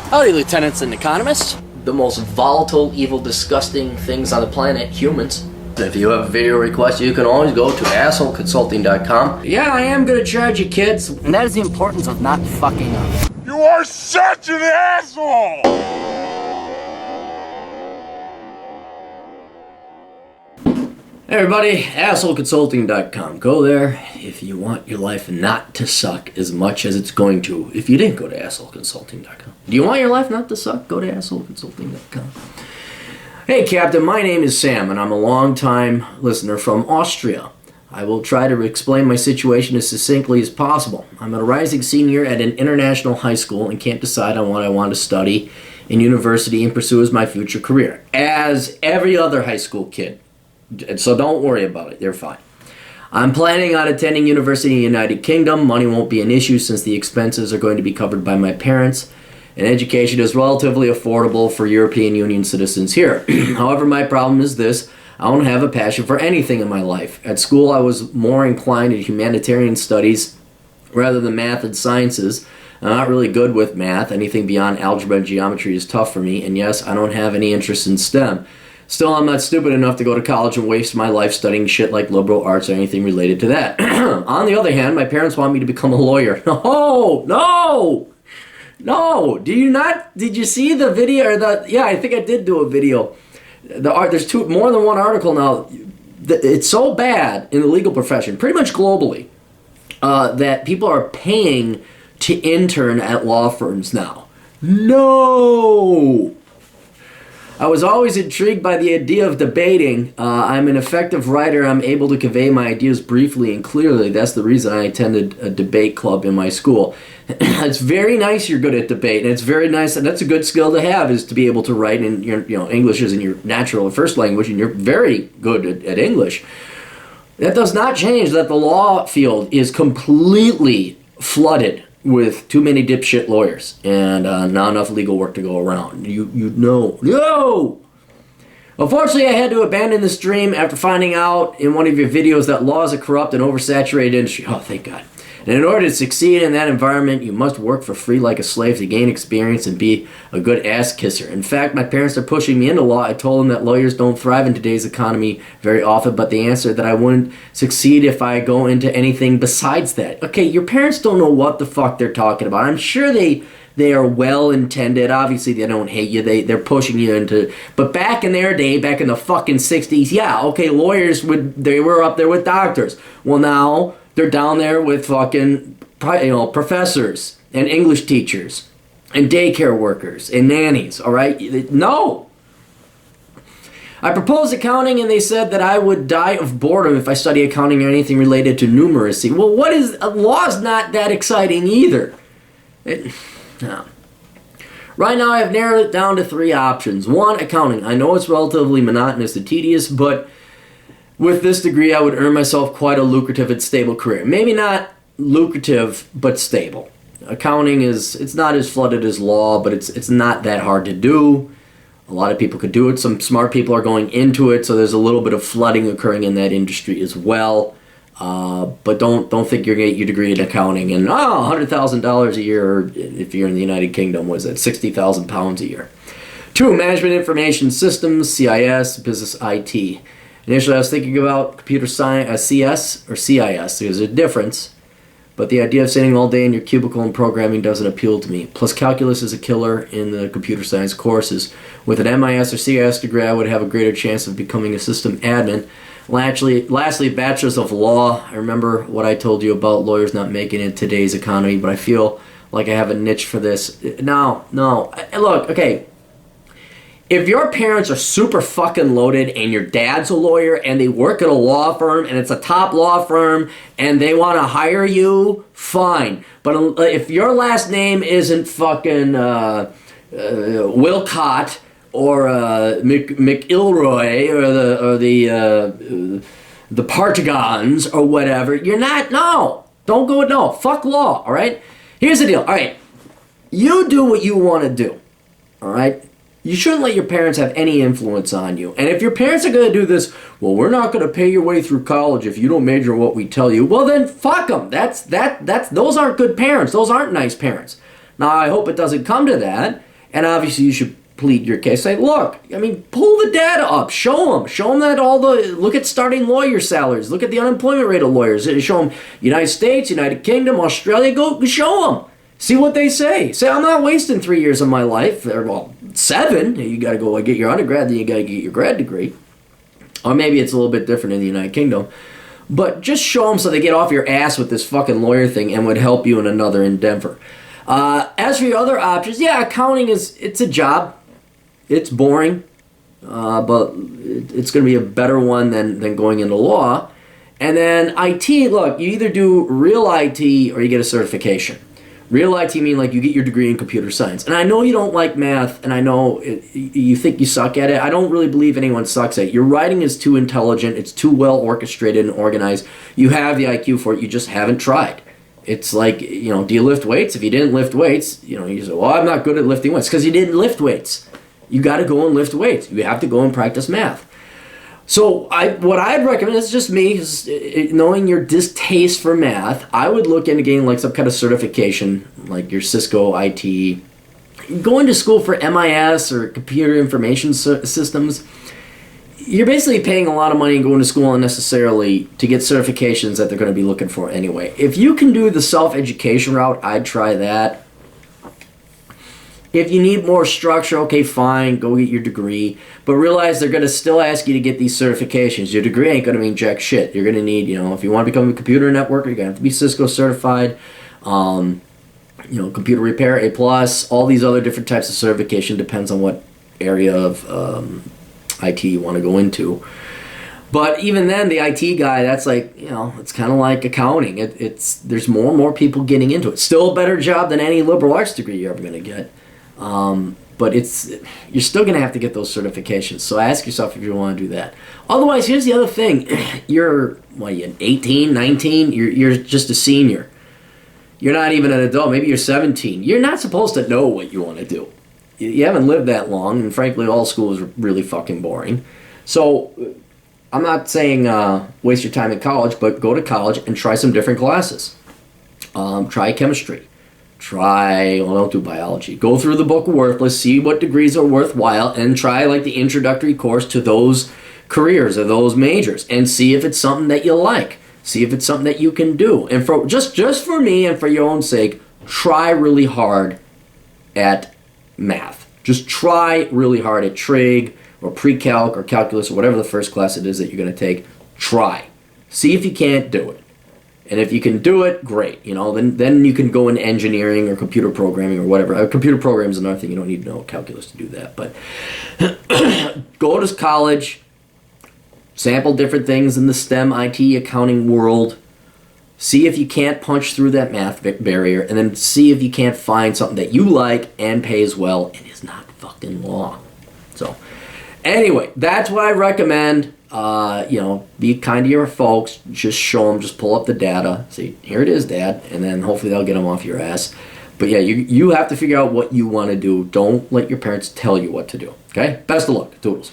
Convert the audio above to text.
Howdy, lieutenants and economists. The most volatile, evil, disgusting things on the planet, humans. If you have a video request, you can always go to assholeconsulting.com. Yeah, I am gonna charge you, kids. And that is the importance of not fucking up. You are such an asshole! Hey everybody, assholeconsulting.com. Go there if you want your life not to suck as much as it's going to if you didn't go to assholeconsulting.com. Do you want your life not to suck? Go to assholeconsulting.com. Hey Captain, my name is Sam and I'm a long-time listener from Austria. I will try to explain my situation as succinctly as possible. I'm a rising senior at an international high school and can't decide on what I want to study in university and pursue as my future career, as every other high school kid. So don't worry about it, you're fine. I'm planning on attending university in the United Kingdom. Money won't be an issue since the expenses are going to be covered by my parents, and education is relatively affordable for European Union citizens here. However, my problem is this: I don't have a passion for anything in my life. At school, I was more inclined to humanitarian studies rather than math and sciences. I'm not really good with math. Anything beyond algebra and geometry is tough for me, and yes, I don't have any interest in STEM. Still, I'm not stupid enough to go to college and waste my life studying shit like liberal arts or anything related to that. On the other hand, my parents want me to become a lawyer. No! Did you see the video? Yeah, I think I did do a video. There's more than one article now. It's so bad in the legal profession, pretty much globally, that people are paying to intern at law firms now. No! I was always intrigued by the idea of debating. I'm an effective writer. I'm able to convey my ideas briefly and clearly. That's the reason I attended a debate club in my school. It's very nice you're good at debate, and it's very nice, and that's a good skill to have, is to be able to write in your, English isn't your natural first language, and you're very good at English. That does not change that the law field is completely flooded with too many dipshit lawyers and not enough legal work to go around. You know. No! Unfortunately, I had to abandon this dream after finding out in one of your videos that law is a corrupt and oversaturated industry. Oh, thank God. And in order to succeed in that environment, you must work for free like a slave to gain experience and be a good ass kisser. In fact, my parents are pushing me into law. I told them that lawyers don't thrive in today's economy very often, but they answered that I wouldn't succeed if I go into anything besides that. Okay, your parents don't know what the fuck they're talking about. I'm sure they are well-intended. Obviously, they don't hate you. They're pushing you into... But back in their day, back in the fucking 60s, yeah, okay, lawyers, they were up there with doctors. Well, now they're down there with fucking, professors and English teachers and daycare workers and nannies, all right? No! I proposed accounting, and they said that I would die of boredom if I study accounting or anything related to numeracy. Well, law's not that exciting either. No. Right now, I've narrowed it down to 3 options. 1, accounting. I know it's relatively monotonous and tedious, but with this degree, I would earn myself quite a lucrative and stable career. Maybe not lucrative, but stable. Accounting it's not as flooded as law, but it's not that hard to do. A lot of people could do it. Some smart people are going into it, so there's a little bit of flooding occurring in that industry as well. But don't think you're going to get your degree in accounting and $100,000 a year, or if you're in the United Kingdom, was that 60,000 pounds a year. 2, management information systems, CIS, business IT. Initially, I was thinking about computer science, CS or CIS. There's a difference, but the idea of sitting all day in your cubicle and programming doesn't appeal to me. Plus, calculus is a killer in the computer science courses. With an MIS or CIS degree, I would have a greater chance of becoming a system admin. Lastly, bachelor's of law. I remember what I told you about lawyers not making it in today's economy, but I feel like I have a niche for this. No. Look, okay. If your parents are super fucking loaded and your dad's a lawyer and they work at a law firm and it's a top law firm and they want to hire you, fine. But if your last name isn't fucking Wilcott or McIlroy or the Partagons or whatever, you're not. No, don't go with no. Fuck law. All right. Here's the deal. All right, you do what you want to do. All right. You shouldn't let your parents have any influence on you. And if your parents are going to do this, well, we're not going to pay your way through college if you don't major in what we tell you. Well, then fuck them. Those aren't good parents. Those aren't nice parents. Now, I hope it doesn't come to that. And obviously you should plead your case. Say, look, I mean, pull the data up. Show them that look at starting lawyer salaries. Look at the unemployment rate of lawyers. Show them United States, United Kingdom, Australia. Go show them. See what they say. Say, I'm not wasting 3 years of my life. Or, well, 7. You got to go get your undergrad, then you got to get your grad degree. Or maybe it's a little bit different in the United Kingdom. But just show them so they get off your ass with this fucking lawyer thing and would help you in another endeavor. As for your other options, yeah, accounting it's a job. It's boring, but it's going to be a better one than going into law. And then IT, look, you either do real IT or you get a certification. Real IT mean like you get your degree in computer science. And I know you don't like math, and I know you think you suck at it. I don't really believe anyone sucks at it. Your writing is too intelligent. It's too well orchestrated and organized. You have the IQ for it. You just haven't tried. It's like, do you lift weights? If you didn't lift weights, you say, well, I'm not good at lifting weights because you didn't lift weights. You got to go and lift weights. You have to go and practice math. So what I'd recommend, is just me, is knowing your distaste for math, I would look into getting like some kind of certification, like your Cisco IT, going to school for MIS or computer information systems. You're basically paying a lot of money and going to school unnecessarily to get certifications that they're going to be looking for anyway. If you can do the self-education route, I'd try that. If you need more structure, okay, fine, go get your degree. But realize they're going to still ask you to get these certifications. Your degree ain't going to mean jack shit. You're going to need, if you want to become a computer networker, you're going to have to be Cisco certified. Computer repair, A+, all these other different types of certification. Depends on what area of IT you want to go into. But even then, the IT guy, that's like, it's kind of like accounting. There's more and more people getting into it. Still a better job than any liberal arts degree you're ever going to get. But you're still going to have to get those certifications. So ask yourself if you want to do that. Otherwise, here's the other thing. You're 18, 19, you're just a senior. You're not even an adult. Maybe you're 17. You're not supposed to know what you want to do. You haven't lived that long, and frankly, all school is really fucking boring. So I'm not saying waste your time in college, but go to college and try some different classes. Try chemistry. Don't do biology. Go through the book Worthless, see what degrees are worthwhile, and try like the introductory course to those careers or those majors, and see if it's something that you like. See if it's something that you can do. And for just for me and for your own sake, try really hard at math. Just try really hard at trig or pre-calc or calculus or whatever the first class it is that you're going to take. Try. See if you can't do it. And if you can do it, great. Then you can go into engineering or computer programming or whatever. Computer programming is another thing. You don't need to know calculus to do that. But go to college, sample different things in the STEM, IT, accounting world. See if you can't punch through that math barrier, and then see if you can't find something that you like and pays well and is not fucking long. So, anyway, that's what I recommend. Be kind to your folks. Just show them. Just pull up the data. Say, here it is, Dad, and then hopefully they'll get them off your ass. But yeah, you have to figure out what you want to do. Don't let your parents tell you what to do. Okay? Best of luck. Toodles.